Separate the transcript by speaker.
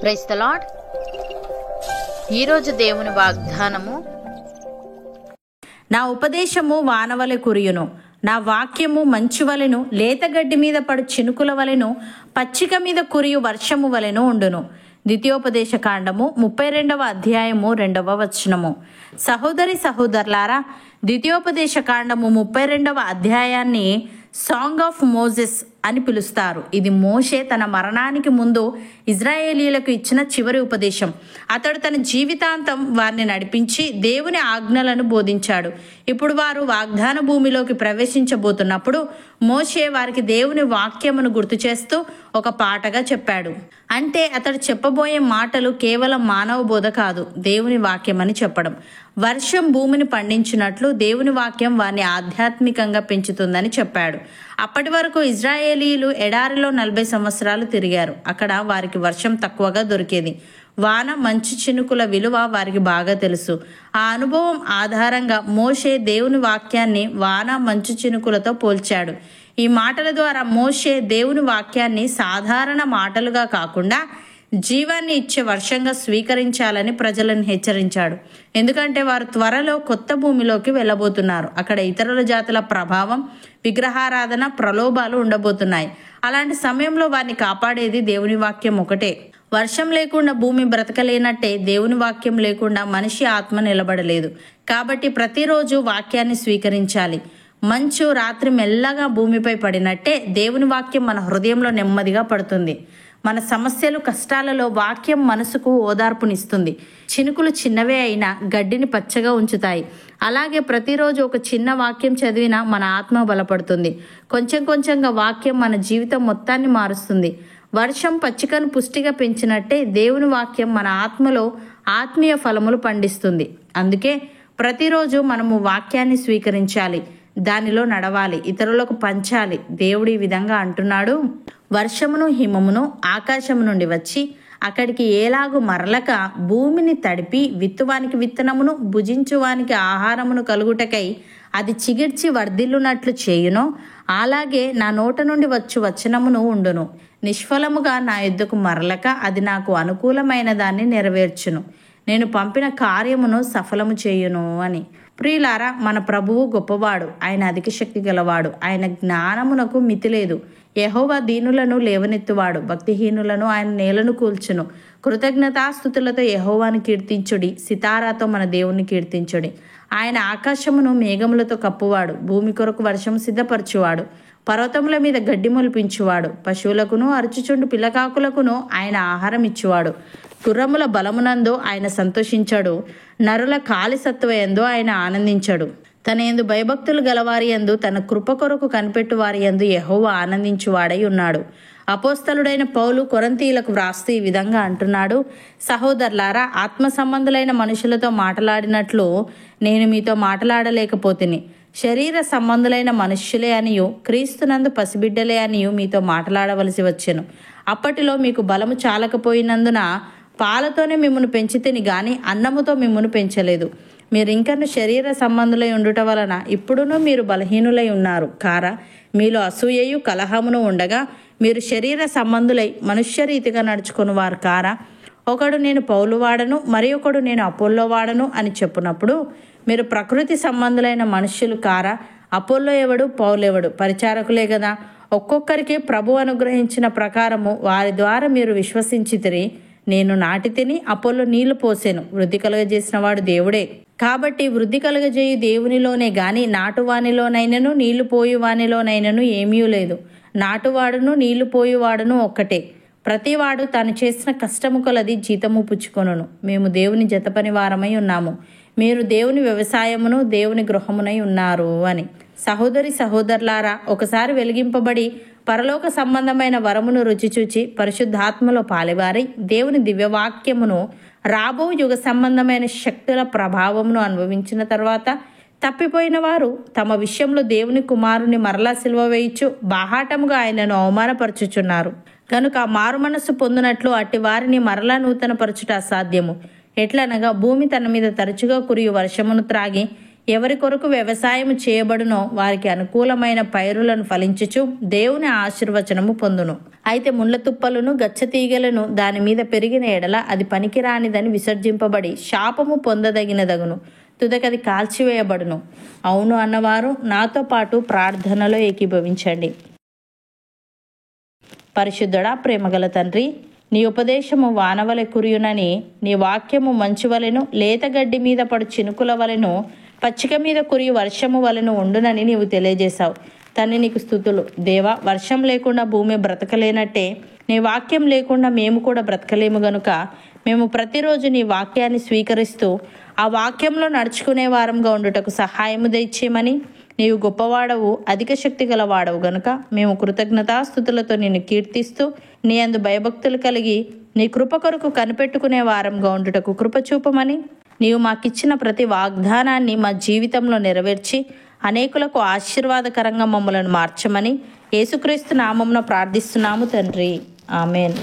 Speaker 1: Praise the lord. ఈరోజు దేవుని వాగ్దానము,
Speaker 2: నా ఉపదేశము వానవలె కురియును, నా వాక్యము మంచువలెను, లేతగడ్డి మీద పడు చినుకుల వలెను, పచ్చిక మీద కురియు వర్షము వలెను ఉండును. ద్వితీయోపదేశ కాండము 32వ అధ్యాయము 2వ వచనము. సహోదరి సహోదరులారా, ద్వితీయోపదేశ కాండము 32వ అధ్యాయాన్ని సాంగ్ ఆఫ్ మోజెస్ అని పిలుస్తారు. ఇది మోషే తన మరణానికి ముందు ఇజ్రాయేలీలకు ఇచ్చిన చివరి ఉపదేశం. అతడు తన జీవితాంతం వారిని నడిపించి దేవుని ఆజ్ఞలను బోధించాడు. ఇప్పుడు వారు వాగ్దాన భూమిలోకి ప్రవేశించబోతున్నప్పుడు మోషే వారికి దేవుని వాక్యమును గుర్తు చేస్తూ ఒక పాటగా చెప్పాడు. అంటే అతడు చెప్పబోయే మాటలు కేవలం మానవ బోధ కాదు, దేవుని వాక్యమని చెప్పడం. వర్షం భూమిని పండించినట్లు దేవుని వాక్యం వారిని ఆధ్యాత్మికంగా పెంచుతుందని చెప్పాడు. అప్పటి వరకు ఇజ్రాయేలీలు ఎడారిలో 40 సంవత్సరాలు తిరిగారు. అక్కడ వారికి వర్షం తక్కువగా దొరికేది. వాన, మంచు చినుకుల విలువ వారికి బాగా తెలుసు. ఆ అనుభవం ఆధారంగా మోషే దేవుని వాక్యాన్ని వాన, మంచు చినుకులతో పోల్చాడు. ఈ మాటల ద్వారా మోషే దేవుని వాక్యాన్ని సాధారణ మాటలుగా కాకుండా జీవాన్ని ఇచ్చే వర్షంగా స్వీకరించాలని ప్రజలను హెచ్చరించాడు. ఎందుకంటే వారు త్వరలో కొత్త భూమిలోకి వెళ్ళబోతున్నారు. అక్కడ ఇతరుల జాతుల ప్రభావం, విగ్రహారాధన, ప్రలోభాలు ఉండబోతున్నాయి. అలాంటి సమయంలో వారిని కాపాడేది దేవుని వాక్యం ఒకటే. వర్షం లేకుండా భూమి బ్రతకలేనట్టే దేవుని వాక్యం లేకుండా మనిషి ఆత్మ నిలబడలేదు. కాబట్టి ప్రతిరోజు వాక్యాన్ని స్వీకరించాలి. మంచు రాత్రి మెల్లగా భూమిపై పడినట్టే దేవుని వాక్యం మన హృదయంలో నెమ్మదిగా పడుతుంది. మన సమస్యలు, కష్టాలలో వాక్యం మనసుకు ఓదార్పునిస్తుంది. చినుకులు చిన్నవే అయినా గడ్డిని పచ్చగా ఉంచుతాయి. అలాగే ప్రతిరోజు ఒక చిన్న వాక్యం చదివినా మన ఆత్మ బలపడుతుంది. కొంచెం కొంచెంగా వాక్యం మన జీవితం మొత్తాన్ని మారుస్తుంది. వర్షం పచ్చికను పుష్టిగా పెంచినట్టే దేవుని వాక్యం మన ఆత్మలో ఆత్మీయ ఫలములు పండిస్తుంది. అందుకే ప్రతిరోజు మనము వాక్యాన్ని స్వీకరించాలి, దానిలో నడవాలి, ఇతరులకు పంచాలి. దేవుడు ఈ విధంగా అంటున్నాడు, వర్షమును హిమమును ఆకాశము నుండి వచ్చి అక్కడికి ఏలాగు మరలక భూమిని తడిపి విత్తువానికి విత్తనమును, భుజించువానికి ఆహారమును కలుగుటకై అది చిగిర్చి వర్ధిల్లునట్లు చేయునో అలాగే నా నోట నుండి వచ్చు వచనమును ఉండును. నిష్ఫలముగా నా యొద్దకు మరలక అది నాకు అనుకూలమైన దాన్ని నెరవేర్చును. నేను పంపిన కార్యమును సఫలము చేయును అని. ప్రియులారా, మన ప్రభువు గొప్పవాడు, ఆయన అధిక శక్తి గలవాడు, ఆయన జ్ఞానమునకు మితి లేదు. యెహోవా దీనులను లేవనెత్తువాడు, భక్తిహీనులను ఆయన నేలను కూల్చును. కృతజ్ఞతాస్తుతులతో యెహోవాను కీర్తించుడి, సితారాతో మన దేవుని కీర్తించుడి. ఆయన ఆకాశమును మేఘములతో కప్పువాడు, భూమి కొరకు వర్షము సిద్ధపరచువాడు, పర్వతముల మీద గడ్డి మొలిపించువాడు, పశువులకును అరుచుచుండు పిల్లకాకులకును ఆయన ఆహారం ఇచ్చువాడు. గుర్రముల బలమునందు ఆయన సంతోషించాడు, నరుల కాలి సత్వయందు ఆయన ఆనందించాడు. తన యందు భయభక్తులు గలవారి యందు, తన కృప కొరకు కనిపెట్టు వారి యందు యెహోవా ఆనందించువాడై ఉన్నాడు. అపోస్తలుడైన పౌలు కొరింథీయులకు వ్రాస్తూ ఈ విధంగా అంటున్నాడు, సహోదరులారా, ఆత్మ సంబంధులైన మనుషులతో మాట్లాడినట్లు నేను మీతో మాట్లాడలేకపోతిని. శరీర సంబంధులైన మనుష్యులే అనియు క్రీస్తునందు పసిబిడ్డలే అనియు మీతో మాట్లాడవలసి వచ్చెను. అప్పటిలో మీకు బలము చాలకపోయినందున పాలతోనే మిమ్మును పెంచితిని గాని అన్నముతో మిమ్మును పెంచలేదు. మీరు ఇంకను శరీర సంబంధులై ఉండుట వలన ఇప్పుడును మీరు బలహీనులై ఉన్నారు కారా. మీలో అసూయయు కలహమును ఉండగా మీరు శరీర సంబంధులై మనుష్యరీతిగా నడుచుకుని వారు కారా. ఒకడు నేను పౌలు వాడను, మరి ఒకడు నేను అపోల్లో వాడను అని చెప్పునప్పుడు మీరు ప్రకృతి సంబంధులైన మనుష్యులు కారా. అపోల్లో ఎవడు, పౌలు ఎవడు? పరిచారకులే కదా. ఒక్కొక్కరికి ప్రభు అనుగ్రహించిన ప్రకారము వారి ద్వారా మీరు విశ్వసించితిరి. నేను నాటితిని, అపోల్లో నీళ్లు పోసెను, వృద్ధి కలుగజేసిన వాడు దేవుడే. కాబట్టి వృద్ధి కలుగజేయు దేవునిలోనే గాని నాటువానిలోనైనను నీళ్లు పోయువానిలోనైనను ఏమీ లేదు. నాటువాడును నీళ్లు పోయువాడును ఒక్కటే. ప్రతివాడు తాను చేసిన కష్టము కొలది జీతము పుచ్చుకొనును. మేము దేవుని జతపని వారమై ఉన్నాము, మీరు దేవుని వ్యవసాయమును దేవుని గృహమునై ఉన్నారు అని. సహోదరి సహోదరులారా, ఒకసారి వెలిగింపబడి పరలోక సంబంధమైన వరమును రుచిచూచి పరిశుద్ధాత్మలో పాలివారి దేవుని దివ్యవాక్యమును రాబో యుగ సంబంధమైన శక్తుల ప్రభావమును అనుభవించిన తర్వాత తప్పిపోయిన వారు తమ విషయంలో దేవుని కుమారుని మరలా సిలువ వేయిచు బాహాటముగా ఆయనను అవమానపరచుచున్నారు. కనుక మారు మనస్సు పొందినట్లు అట్టి వారిని మరలా నూతన పరచుట అసాధ్యము. ఎట్లనగా భూమి తన మీద తరచుగా కురియు వర్షమును త్రాగి ఎవరి కొరకు వ్యవసాయం చేయబడునో వారికి అనుకూలమైన పైరులను ఫలించుచు దేవుని ఆశీర్వచనము పొందును. అయితే ముళ్ళ తుప్పలను గచ్చతీగలను దాని మీద పెరిగిన ఎడల అది పనికిరానిదని విసర్జింపబడి శాపము పొందదగినదగును, తుదకది కాల్చివేయబడును. అవును అన్నవారు నాతో పాటు ప్రార్థనలో ఏకీభవించండి. పరిశుద్ధుడా, ప్రేమగల తండ్రి, నీ ఉపదేశము వానవలె కురియునని, నీ వాక్యము మంచు వలెను లేతగడ్డి మీద పడు చినుకుల వలెను పచ్చిక మీద కురియు వర్షము వలెను ఉండునని నీవు తెలియజేశావు. తండ్రి, నీకు స్తుతులు. దేవా, వర్షం లేకుండా భూమి బ్రతకలేనట్టే నీ వాక్యం లేకుండా మేము కూడా బ్రతకలేము గనుక మేము ప్రతిరోజు నీ వాక్యాన్ని స్వీకరిస్తూ ఆ వాక్యంలో నడుచుకునే వారంగా ఉండుటకు సహాయము దయచేయమని, నీవు గొప్పవాడవు, అధిక శక్తి గల వాడవు గనుక మేము కృతజ్ఞతాస్తుతులతో నిన్ను కీర్తిస్తూ నీ అందు భయభక్తులు కలిగి నీ కృప కొరకు కనిపెట్టుకునే వారంగా ఉండుటకు కృప చూపమని, నీవు మాకిచ్చిన ప్రతి వాగ్దానాన్ని మా జీవితంలో నెరవేర్చి అనేకులకు ఆశీర్వాదకరంగా మమ్మలను మార్చమని యేసుక్రీస్తు నామమున ప్రార్థిస్తున్నాము తండ్రి. ఆమెన్.